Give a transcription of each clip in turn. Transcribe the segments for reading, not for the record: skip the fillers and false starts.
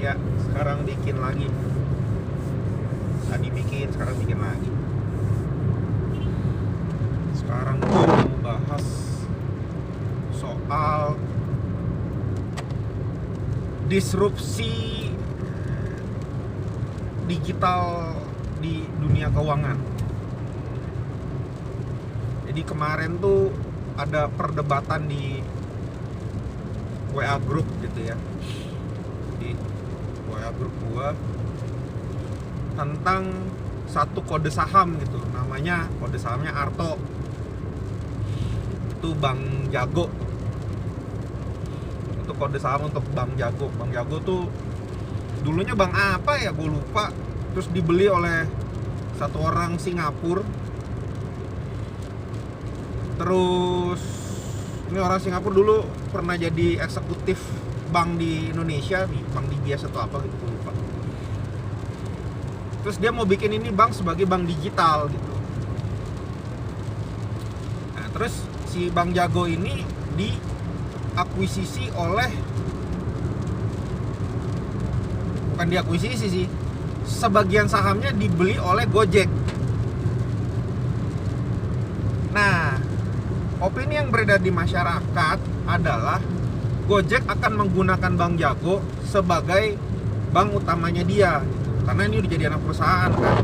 Ya, sekarang bikin lagi. Tadi bikin, sekarang bikin lagi. Sekarang gue mau bahas soal disrupsi digital di dunia keuangan. Jadi kemarin tuh ada perdebatan di WA group gitu ya, di WA group gua tentang satu kode saham gitu, namanya kode sahamnya Arto. Itu Bank Jago. Itu kode saham untuk Bank Jago. Bank Jago tuh dulunya bank apa ya, gue lupa. Terus dibeli oleh satu orang Singapura. Terus ini orang Singapura dulu pernah jadi eksekutif bank di Indonesia, di bank DBS atau apa gitu, gue lupa. Terus dia mau bikin ini bank sebagai bank digital gitu. Nah, terus si Bank Jago ini diakuisisi oleh, bukan diakuisisi sih, sebagian sahamnya dibeli oleh Gojek. Nah, opini yang beredar di masyarakat adalah Gojek akan menggunakan Bank Jago sebagai bank utamanya dia gitu. Karena ini udah jadi anak perusahaan kan.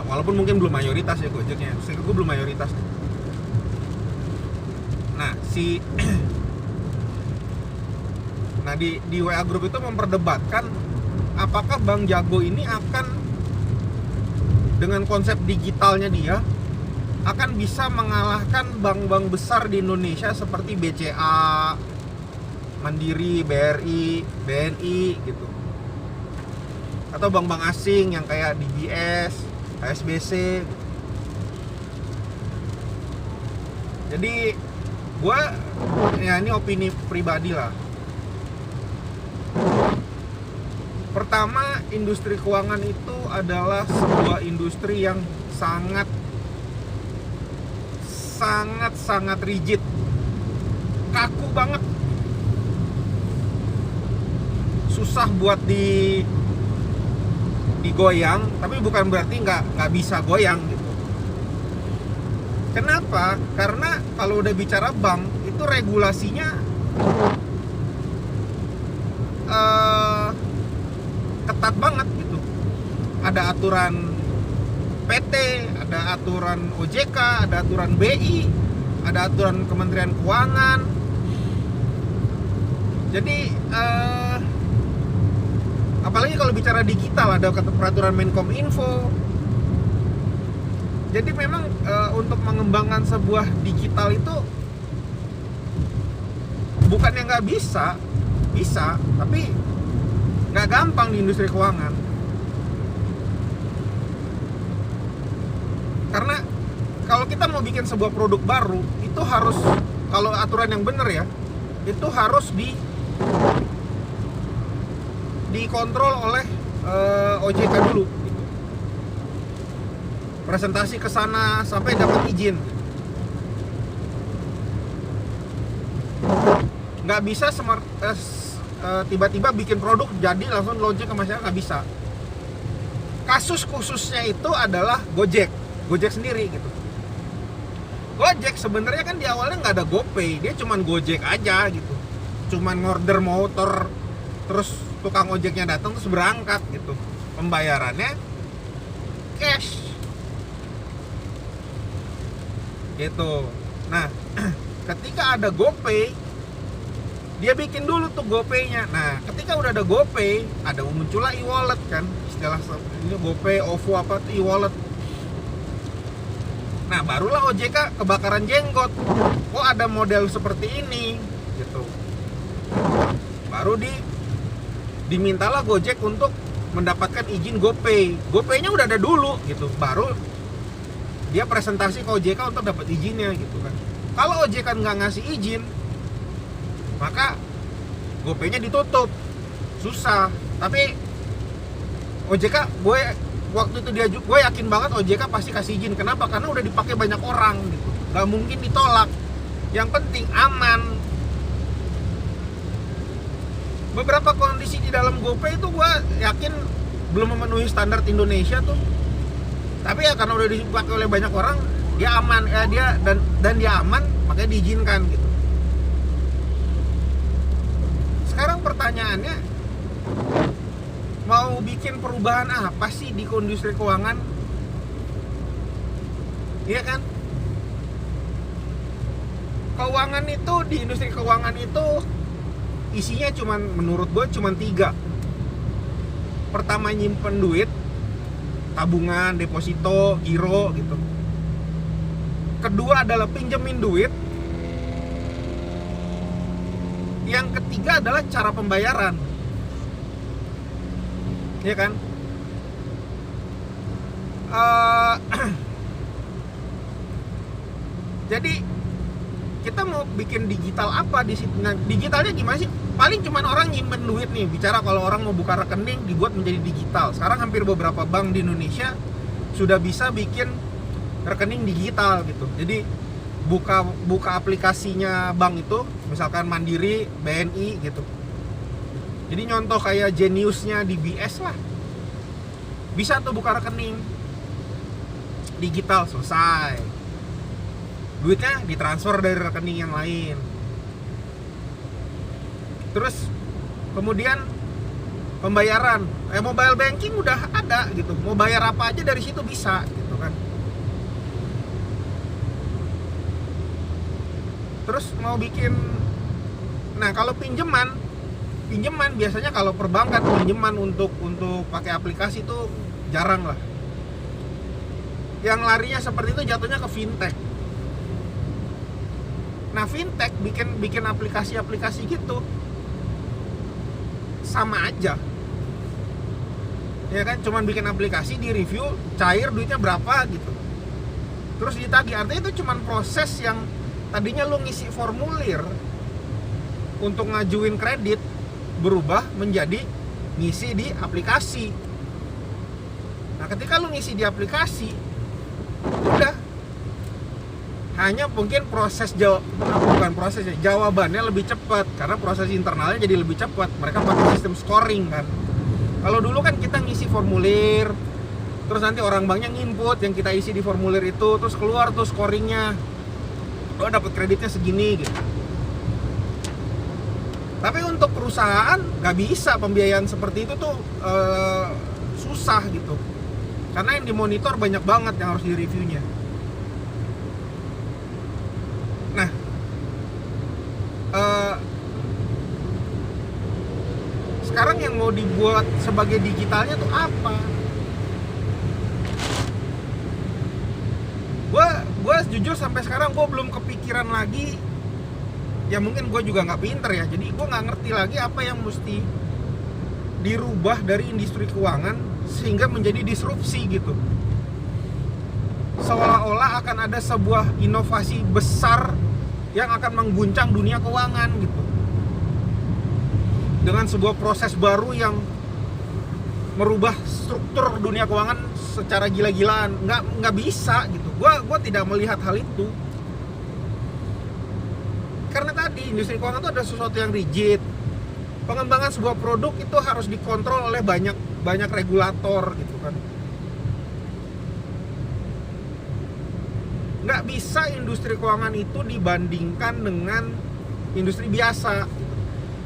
Walaupun mungkin belum mayoritas ya Gojeknya, saya gue belum mayoritas. Nah, di WA Group itu memperdebatkan apakah Bank Jago ini akan, dengan konsep digitalnya dia, akan bisa mengalahkan bank-bank besar di Indonesia seperti BCA, Mandiri, BRI, BNI gitu. Atau bank-bank asing yang kayak DBS, HSBC gitu. Jadi gue, ya ini opini pribadi lah. Pertama, industri keuangan itu adalah sebuah industri yang sangat rigid, kaku banget, susah buat digoyang, tapi bukan berarti nggak bisa goyang gitu. Kenapa? Karena kalau udah bicara bank itu regulasinya ketat banget gitu. Ada aturan PT, ada aturan OJK, ada aturan BI, ada aturan Kementerian Keuangan. Jadi apalagi kalau bicara digital ada peraturan Menkominfo. Jadi memang untuk mengembangkan sebuah digital itu bukannya nggak bisa, tapi nggak gampang di industri keuangan. Karena kalau kita mau bikin sebuah produk baru, itu harus, kalau aturan yang benar ya, itu harus dikontrol oleh OJK dulu gitu. Presentasi ke sana sampai dapat izin. Nggak bisa tiba-tiba bikin produk jadi langsung launching ke masyarakat, nggak bisa. Kasus khususnya itu adalah Gojek sendiri gitu. Gojek sebenarnya kan di awalnya nggak ada GoPay, dia cuman Gojek aja gitu, cuman ngorder motor, terus tukang ojeknya datang terus berangkat gitu, pembayarannya cash gitu. Nah, ketika ada GoPay, dia bikin dulu tuh GoPay-nya. Nah, ketika udah ada GoPay, ada muncullah e-wallet kan, istilah ini GoPay, OVO apa tuh e-wallet. Nah, barulah OJK kebakaran jenggot. Kok ada model seperti ini gitu. Baru dimintalah Gojek untuk mendapatkan izin GoPay. GoPay-nya udah ada dulu gitu. Baru dia presentasi ke OJK untuk dapat izinnya gitu kan. Kalau OJK nggak ngasih izin, maka GoPay-nya ditutup, susah. Tapi OJK, waktu itu gue yakin banget OJK pasti kasih izin. Kenapa? Karena udah dipakai banyak orang gitu, nggak mungkin ditolak. Yang penting aman. beberapa kondisi di dalam GoPay itu gue yakin belum memenuhi standar Indonesia tuh, tapi ya karena udah dipakai oleh banyak orang, dia aman ya, dan dia aman, makanya diizinkan gitu. Sekarang pertanyaannya, mau bikin perubahan apa sih di industri keuangan? Iya kan? Keuangan itu, di industri keuangan itu isinya cuman, menurut gue cuman 3. Pertama, nyimpen duit, tabungan, deposito, giro gitu. Kedua adalah pinjemin duit. Yang ketiga adalah cara pembayaran. Ya kan? Jadi kita mau bikin digital apa di situ? Nah, digitalnya gimana sih? Paling cuma orang nyimpen duit nih. Bicara kalau orang mau buka rekening dibuat menjadi digital. Sekarang hampir beberapa bank di Indonesia sudah bisa bikin rekening digital gitu. Jadi buka aplikasinya bank itu, misalkan Mandiri, BNI gitu. Jadi nyontoh kayak Geniusnya di BS lah. Bisa tuh buka rekening digital, selesai. Duitnya ditransfer dari rekening yang lain. Terus kemudian pembayaran, mobile banking udah ada gitu. Mau bayar apa aja dari situ bisa gitu kan. Terus mau bikin, nah kalau pinjaman biasanya kalau perbankan pinjaman untuk pakai aplikasi itu jarang lah. Yang larinya seperti itu jatuhnya ke fintech. Nah, fintech bikin aplikasi-aplikasi gitu sama aja. Ya kan, cuman bikin aplikasi, di review, cair duitnya berapa gitu. Terus ditagih. Artinya itu cuman proses yang tadinya lu ngisi formulir untuk ngajuin kredit berubah menjadi ngisi di aplikasi. Nah, ketika lu ngisi di aplikasi, udah, hanya mungkin jawabannya lebih cepat karena proses internalnya jadi lebih cepat. Mereka pakai sistem scoring kan. Kalau dulu kan kita ngisi formulir, terus nanti orang banknya nginput yang kita isi di formulir itu, terus keluar tuh scoringnya, lo dapet kreditnya segini gitu. Tapi untuk perusahaan nggak bisa pembiayaan seperti itu tuh, susah gitu, karena yang dimonitor banyak banget yang harus direviewnya. Nah, sekarang yang mau dibuat sebagai digitalnya tuh apa? Gue jujur sampai sekarang gue belum kepikiran lagi. Ya mungkin gue juga nggak pinter ya, jadi gue nggak ngerti lagi apa yang mesti dirubah dari industri keuangan sehingga menjadi disrupsi gitu. Seolah-olah akan ada sebuah inovasi besar yang akan mengguncang dunia keuangan gitu, dengan sebuah proses baru yang merubah struktur dunia keuangan secara gila-gilaan. Nggak bisa gitu. Gua tidak melihat hal itu, karena tadi industri keuangan itu ada sesuatu yang rigid. Pengembangan sebuah produk itu harus dikontrol oleh banyak regulator gitu kan. Nggak bisa industri keuangan itu dibandingkan dengan industri biasa.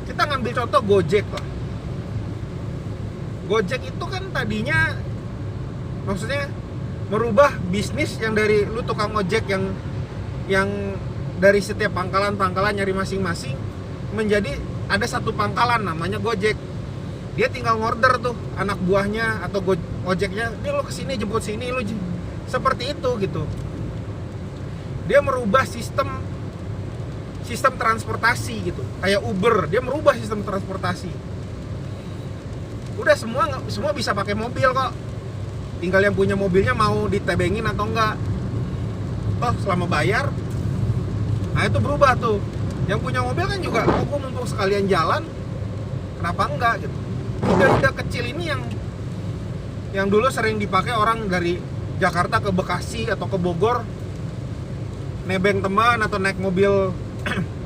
Kita ngambil contoh Gojek lah. Gojek itu kan tadinya, maksudnya merubah bisnis yang dari lu tukang ojek yang dari setiap pangkalan nyari masing-masing, menjadi ada satu pangkalan namanya Gojek. Dia tinggal ngorder tuh anak buahnya atau ojeknya, ini lu kesini jemput sini, lu seperti itu gitu. Dia merubah sistem transportasi gitu, kayak Uber, dia merubah sistem transportasi. Udah semua bisa pakai mobil kok, tinggal yang punya mobilnya mau ditebengin atau enggak. Toh selama bayar, nah itu berubah tuh. Yang punya mobil kan juga, gue mumpung sekalian jalan, kenapa enggak gitu. Ide-ide kecil ini yang dulu sering dipakai orang dari Jakarta ke Bekasi atau ke Bogor, nebeng teman atau naik mobil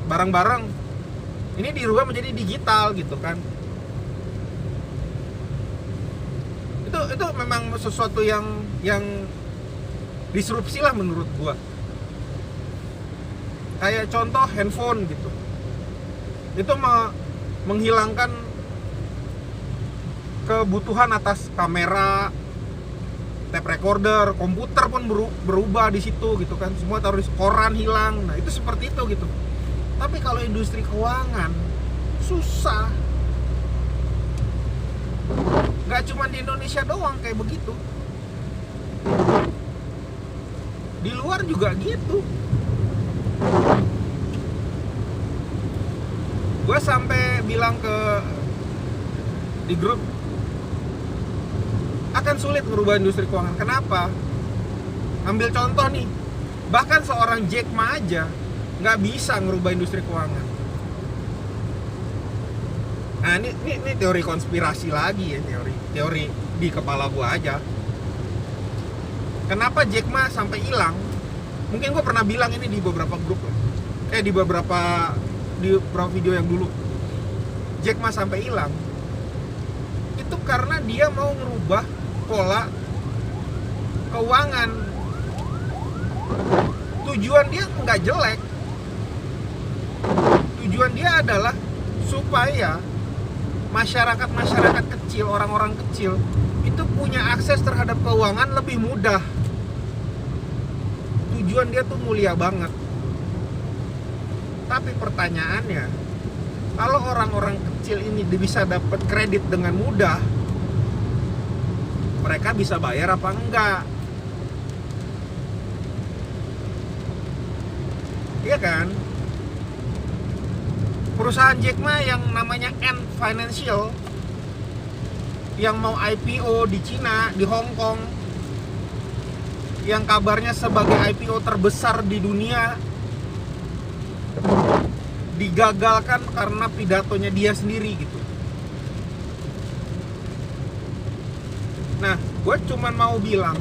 bareng-bareng, Ini dirubah menjadi digital gitu kan. Itu memang sesuatu yang disrupsi lah menurut gua. Kayak contoh handphone gitu. Itu menghilangkan kebutuhan atas kamera, tape recorder, komputer pun berubah di situ gitu kan. Semua taruh di koran hilang. Nah, itu seperti itu gitu. Tapi kalau industri keuangan susah. Gak cuma di Indonesia doang kayak begitu. Di luar juga gitu. Gue sampai bilang di grup, akan sulit merubah industri keuangan. Kenapa? Ambil contoh nih, bahkan seorang Jack Ma aja nggak bisa ngerubah industri keuangan. Nah, ini teori konspirasi lagi ya, teori di kepala gua aja. Kenapa Jack Ma sampai hilang? Mungkin gua pernah bilang ini di beberapa grup, di beberapa video yang dulu. Jack Ma sampai hilang itu karena dia mau ngerubah pola keuangan. Tujuan dia nggak jelek. Tujuan dia adalah supaya masyarakat kecil, orang-orang kecil itu punya akses terhadap keuangan lebih mudah. Tujuan dia tuh mulia banget. Tapi pertanyaannya, kalau orang-orang kecil ini bisa dapat kredit dengan mudah, mereka bisa bayar apa enggak? Iya kan? Perusahaan Jack Ma yang namanya Ant Financial yang mau IPO di Cina, di Hong Kong, yang kabarnya sebagai IPO terbesar di dunia, digagalkan karena pidatonya dia sendiri gitu. Nah, gue cuman mau bilang,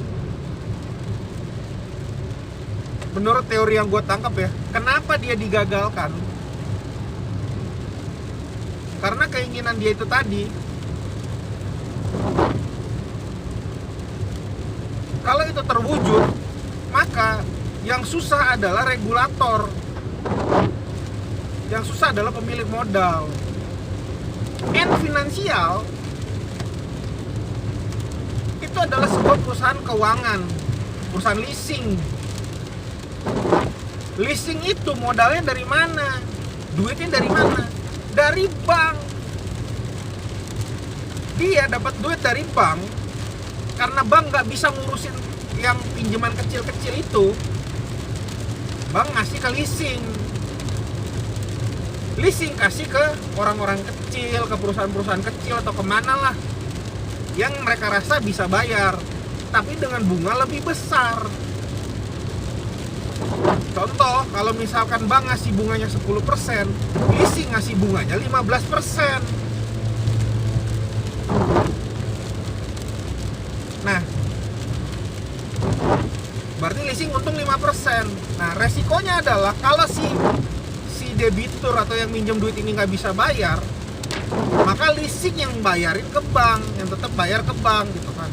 menurut teori yang gue tangkap ya, kenapa dia digagalkan? Karena keinginan dia itu tadi. Kalau itu terwujud, maka yang susah adalah regulator. Yang susah adalah pemilik modal. Ant Financial itu adalah sebuah perusahaan keuangan, perusahaan leasing. Leasing itu modalnya dari mana? Duitnya dari mana? Dari bank. Dia dapat duit dari bank karena bank nggak bisa ngurusin yang pinjaman kecil-kecil itu. Bank ngasih ke leasing. Leasing kasih ke orang-orang kecil, ke perusahaan-perusahaan kecil atau kemana lah yang mereka rasa bisa bayar, tapi dengan bunga lebih besar. Contoh, kalau misalkan bank ngasih bunganya 10%, leasing ngasih bunganya 15%. Nah, berarti leasing untung 5%. Nah, resikonya adalah kalau si debitur atau yang minjem duit ini nggak bisa bayar, maka leasing yang bayarin ke bank, yang tetap bayar ke bank gitu kan.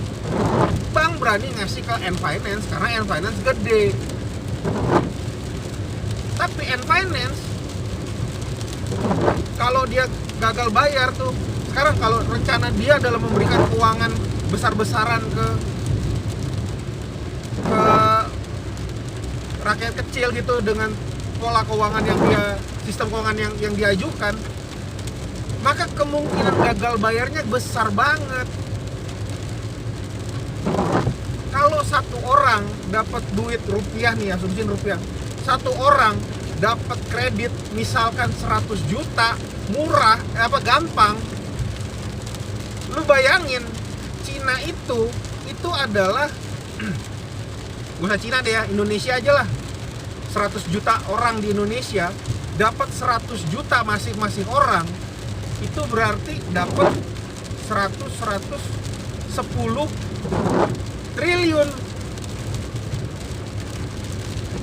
Bank berani ngasih ke Ant Finance karena Ant Finance gede. Tapi Ant Finance kalau dia gagal bayar tuh, sekarang kalau rencana dia adalah memberikan keuangan besar-besaran ke rakyat kecil gitu dengan pola keuangan yang sistem keuangan yang diajukan, maka kemungkinan gagal bayarnya besar banget. Kalau satu orang dapat duit rupiah nih, asumsiin rupiah, satu orang dapat kredit misalkan 100 juta, murah, gampang. Lu bayangin, Cina itu adalah gak usah Cina deh ya, Indonesia aja lah. 100 juta orang di Indonesia dapat 100 juta masing-masing orang, itu berarti dapat 10 triliun.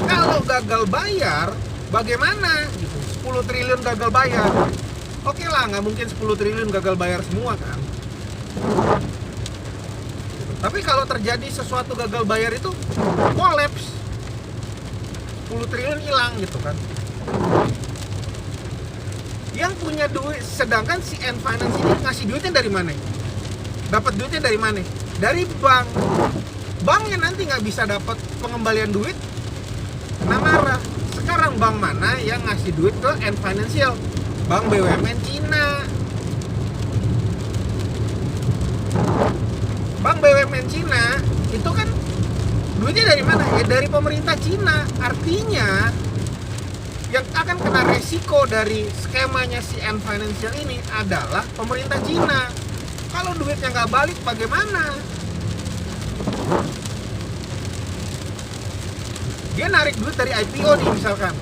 Kalau gagal bayar bagaimana? 10 triliun gagal bayar. Oke lah, nggak mungkin 10 triliun gagal bayar semua kan. Tapi kalau terjadi sesuatu gagal bayar itu kolaps, 10 triliun hilang gitu kan. Yang punya duit, sedangkan si Ant Finance ini ngasih duitnya dari mana? Dapat duitnya dari mana? Dari bank. Banknya nanti nggak bisa dapat pengembalian duit, nah marah. Sekarang bank mana yang ngasih duit ke Ant Financial? Bank BUMN Cina. Bank BUMN Cina itu kan duitnya dari mana? Ya dari pemerintah Cina. Artinya yang akan kena resiko dari skemanya si Ant Financial ini adalah pemerintah Cina. Kalau duitnya nggak balik bagaimana? Dia narik duit dari IPO nih misalkan,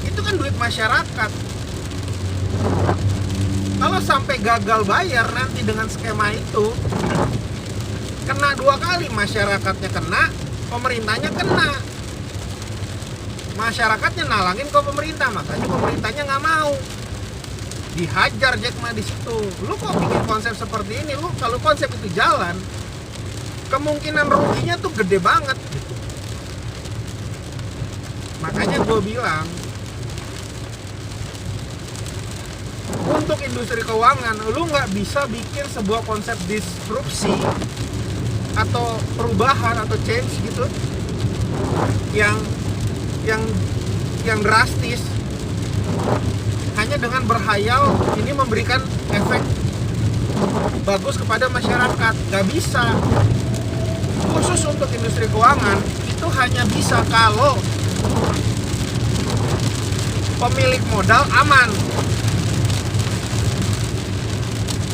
itu kan duit masyarakat. Kalau sampai gagal bayar nanti dengan skema itu, kena dua kali, masyarakatnya kena, pemerintahnya kena. Masyarakatnya nalangin ke pemerintah, makanya pemerintahnya nggak mau. Dihajar Jack Ma di situ. Lu kok bikin konsep seperti ini? Lu kalau konsep itu jalan, kemungkinan ruginya tuh gede banget gitu. Makanya gue bilang, untuk industri keuangan, lu nggak bisa bikin sebuah konsep disrupsi atau perubahan atau change gitu yang drastis hanya dengan berhayal ini memberikan efek bagus kepada masyarakat. Nggak bisa. Khusus untuk industri keuangan itu hanya bisa kalau pemilik modal aman.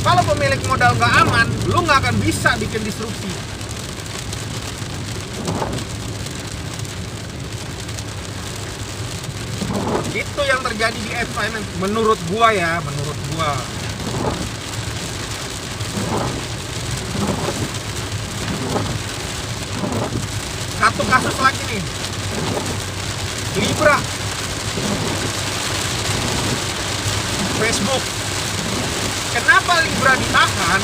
Kalau pemilik modal nggak aman, lu nggak akan bisa bikin disrupsi. Itu yang terjadi di Ant Finance, menurut gua ya, menurut gua. Satu kasus lagi nih, Libra, Facebook. Kenapa Libra ditahan?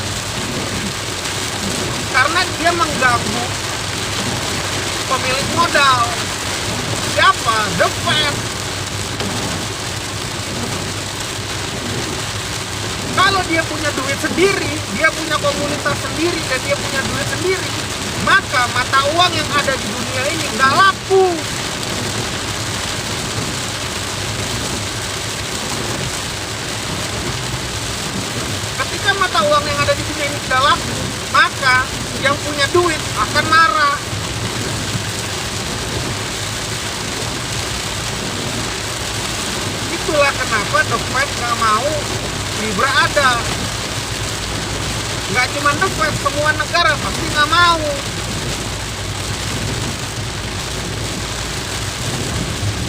Karena dia mengganggu pemilik modal. Siapa? The Fed. Kalau dia punya duit sendiri, dia punya komunitas sendiri, dan dia punya duit sendiri, maka mata uang yang ada di dunia ini nggak laku. Ketika mata uang yang ada di dunia ini tidak laku, maka yang punya duit akan marah. Itulah kenapa The Fed nggak mau Libra ada. Nggak cuma The Fed, semua negara pasti nggak mau.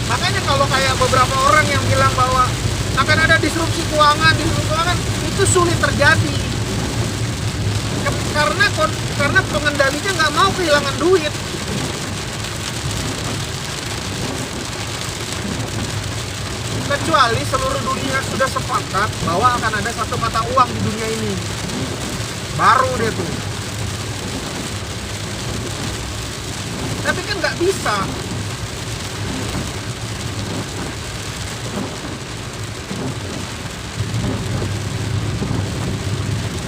Makanya kalau kayak beberapa orang yang bilang bahwa akan ada disrupsi keuangan, itu sulit terjadi. Karena pengendalinya nggak mau kehilangan duit. Kecuali seluruh dunia sudah sepakat bahwa akan ada satu mata uang di dunia ini, baru deh tuh. Tapi kan nggak bisa.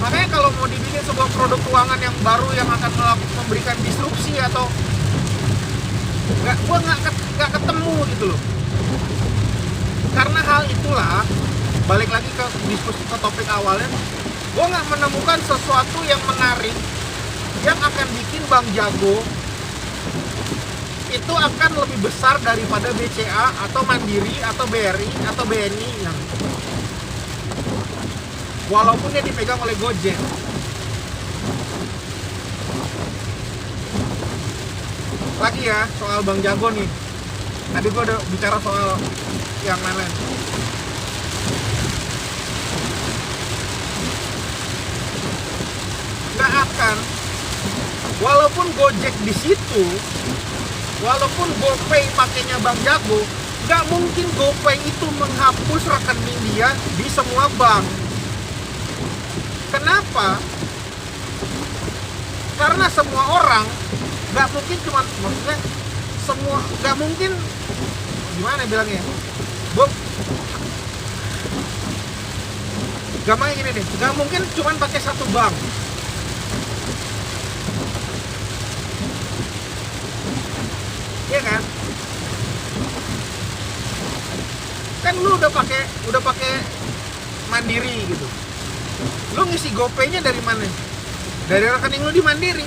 Makanya kalau mau dibikin sebuah produk keuangan yang baru yang akan memberikan disrupsi atau gua nggak ketemu gitu loh. Karena hal itulah, balik lagi ke diskusi ke topik awalnya, gue nggak menemukan sesuatu yang menarik yang akan bikin Bank Jago itu akan lebih besar daripada BCA atau Mandiri atau BRI atau BNI yang walaupun dia dipegang oleh Gojek. Lagi ya soal Bank Jago nih. Tadi gue udah bicara soal yang lain-lain. Nggak akan, walaupun Gojek di situ, walaupun GoPay pakainya Bank Jago, Nggak mungkin GoPay itu menghapus rekening dia di semua bank. Kenapa? Karena semua orang nggak mungkin cuma, maksudnya semua nggak mungkin, gimana bilangnya, gampangnya gini deh, nggak mungkin cuma pakai satu bank. Iya kan? Kan lu udah pakai Mandiri gitu. Lu ngisi GoPay-nya dari mana? Dari rekening lu di Mandiri.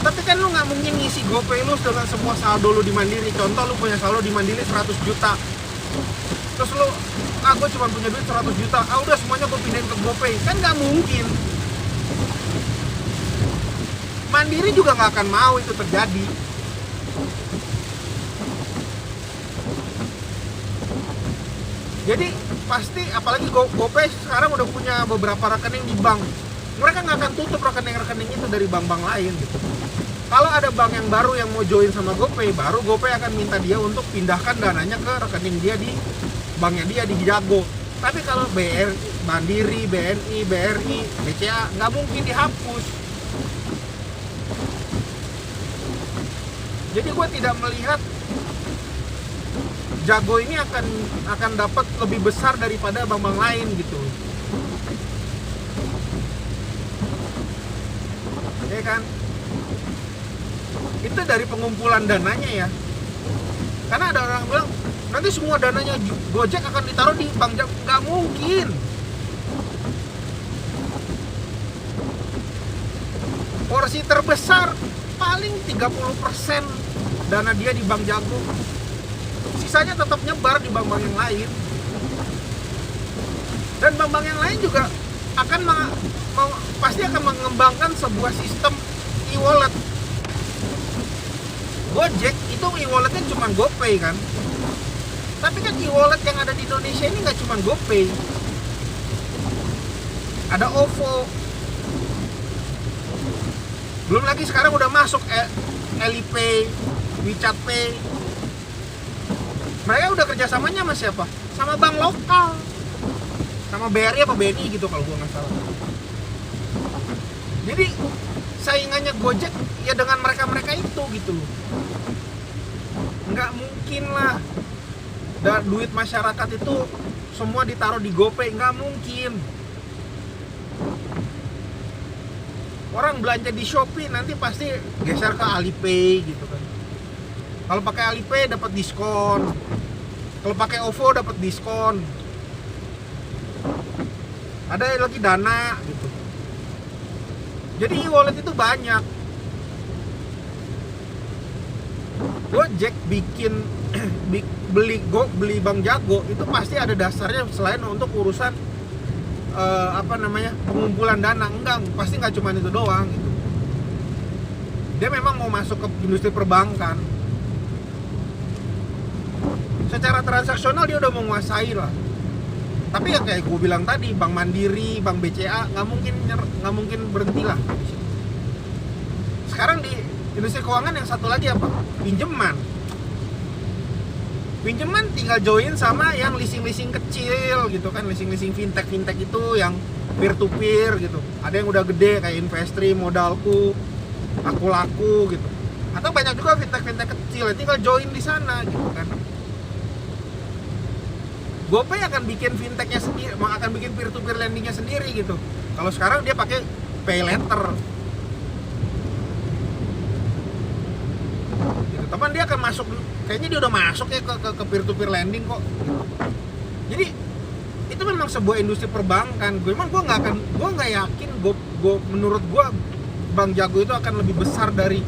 Tapi kan lu nggak mungkin ngisi GoPay lu dengan semua saldo lu di Mandiri. Contoh lu punya saldo di Mandiri 100 juta. Terus lu, gue cuma punya duit 100 juta. Udah semuanya gue pindahin ke GoPay. Kan nggak mungkin. Mandiri juga nggak akan mau itu terjadi. Jadi pasti, apalagi GoPay sekarang udah punya beberapa rekening di bank. Mereka nggak akan tutup rekening-rekening itu dari bank-bank lain gitu. Kalau ada bank yang baru yang mau join sama GoPay, baru GoPay akan minta dia untuk pindahkan dananya ke rekening dia di banknya dia di Jago. Tapi kalau BRI, Mandiri, BNI, BRI, BCA nggak mungkin dihapus. Jadi gue tidak melihat Jago ini akan dapat lebih besar daripada bank-bank lain gitu. Ya kan? Itu dari pengumpulan dananya ya. Karena ada orang bilang nanti semua dananya Gojek akan ditaruh di bank Jago. Nggak mungkin. Porsi terbesar paling 30% dana dia di bank Jago. Sisanya tetap nyebar di bank-bank yang lain. Dan bank-bank yang lain juga akan pasti akan mengembangkan sebuah sistem e-wallet. Gojek itu e-walletnya cuma GoPay kan. Tapi kan e-wallet yang ada di Indonesia ini nggak cuma GoPay. Ada OVO. Belum lagi sekarang udah masuk Alipay, WeChat Pay. Mereka udah kerjasamanya sama siapa? Sama bank lokal. Sama BRI apa BNI gitu kalau gua nggak salah. Jadi saingannya Gojek ya dengan mereka-mereka itu gitu loh. Nggak mungkin lah duit masyarakat itu semua ditaruh di GoPay, nggak mungkin. Orang belanja di Shopee nanti pasti geser ke Alipay gitu kan. Kalau pakai Alipay dapat diskon. Kalau pakai OVO dapat diskon. Ada lagi Dana gitu. Jadi e-wallet itu banyak. Gojek bikin beli Bank Jago itu pasti ada dasarnya selain untuk urusan pengumpulan dana. Pasti nggak cuma itu doang gitu. Dia memang mau masuk ke industri perbankan. Secara transaksional dia udah menguasai lah. Tapi ya kayak gue bilang tadi, Bank Mandiri, Bank BCA nggak mungkin berhenti lah. Sekarang di industri keuangan yang satu lagi apa? Pinjaman tinggal join sama yang leasing kecil gitu kan, leasing fintech itu yang peer to peer gitu. Ada yang udah gede kayak Investri, Modalku, Aku Laku gitu. Atau banyak juga fintech kecil, tinggal join di sana gitu kan. GoPay akan bikin fintechnya sendiri, akan bikin peer to peer lendingnya sendiri gitu. Kalau sekarang dia pakai pay letter. Gitu. Teman dia akan masuk, kayaknya dia udah masuk ya ke peer to peer lending kok. Gitu. Jadi itu memang sebuah industri perbankan. Gue nggak yakin. Menurut gue Bank Jago itu akan lebih besar dari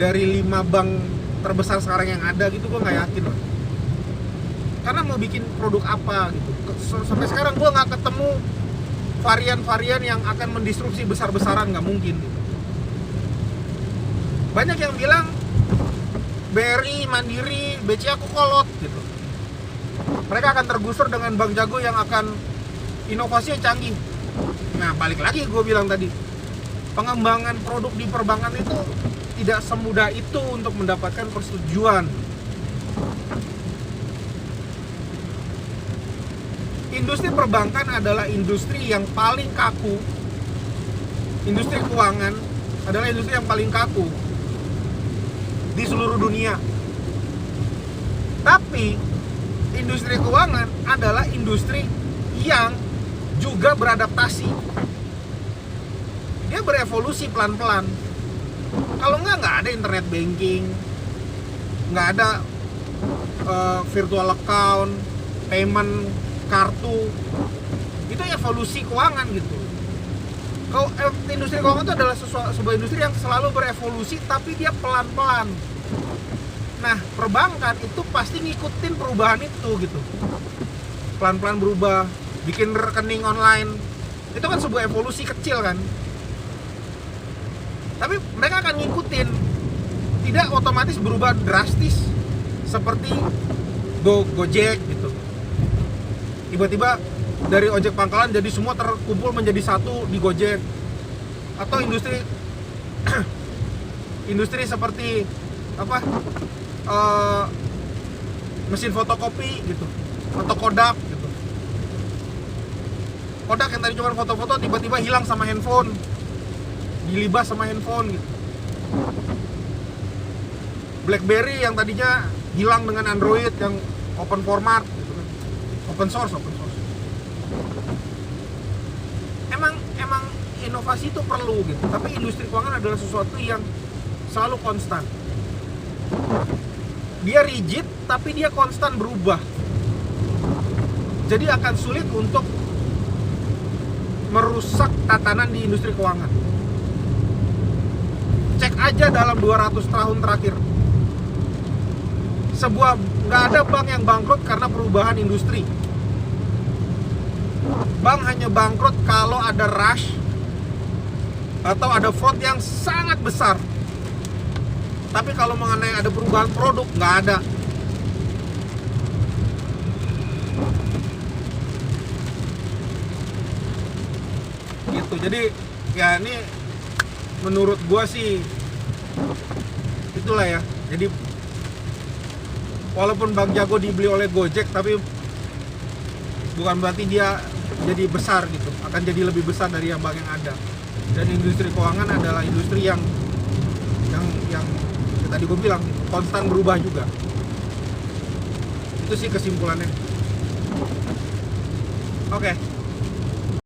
5 bank terbesar sekarang yang ada gitu. Gue nggak yakin lah. Karena mau bikin produk apa gitu. Sampai sekarang gue nggak ketemu varian-varian yang akan mendisrupsi besar-besaran, nggak mungkin. Banyak yang bilang BRI, Mandiri, BCA kolot gitu. Mereka akan tergusur dengan Bank Jago yang akan inovasinya canggih. Nah, balik lagi gue bilang tadi, pengembangan produk di perbankan itu tidak semudah itu untuk mendapatkan persetujuan. industri perbankan adalah industri yang paling kaku. Industri keuangan adalah industri yang paling kaku di seluruh dunia. Tapi industri keuangan adalah industri yang juga beradaptasi. Dia berevolusi pelan-pelan. Kalau nggak ada internet banking, nggak ada virtual account, payment, kartu. Itu evolusi keuangan gitu. Kalau industri keuangan itu adalah sebuah industri yang selalu berevolusi, tapi dia pelan-pelan. Nah, perbankan itu pasti ngikutin perubahan itu gitu. Pelan-pelan berubah, bikin rekening online. Itu kan sebuah evolusi kecil kan. Tapi mereka akan ngikutin. Tidak otomatis berubah drastis seperti Gojek gitu. Tiba-tiba dari ojek pangkalan jadi semua terkumpul menjadi satu di Gojek. Atau industri seperti apa? Mesin fotokopi gitu, atau Kodak gitu. Kodak yang tadi cuma foto-foto tiba-tiba hilang sama handphone, dilibas sama handphone gitu. BlackBerry yang tadinya hilang dengan Android yang open format gitu kan. Open source. Emang inovasi itu perlu gitu, tapi industri keuangan adalah sesuatu yang selalu konstan. Dia rigid, tapi dia konstan berubah. Jadi akan sulit untuk merusak tatanan di industri keuangan. Cek aja dalam 200 tahun terakhir. Nggak ada bank yang bangkrut karena perubahan industri. Bank hanya bangkrut kalau ada rush atau ada fraud yang sangat besar. Tapi kalau mengenai ada perubahan produk, nggak ada. Gitu, jadi ya ini menurut gua sih itulah ya. Jadi walaupun Bank Jago dibeli oleh Gojek, tapi bukan berarti dia jadi besar gitu. Akan jadi lebih besar dari yang bank yang ada. Dan industri keuangan adalah industri yang tadi gue bilang konstan berubah juga. Itu sih kesimpulannya. Oke.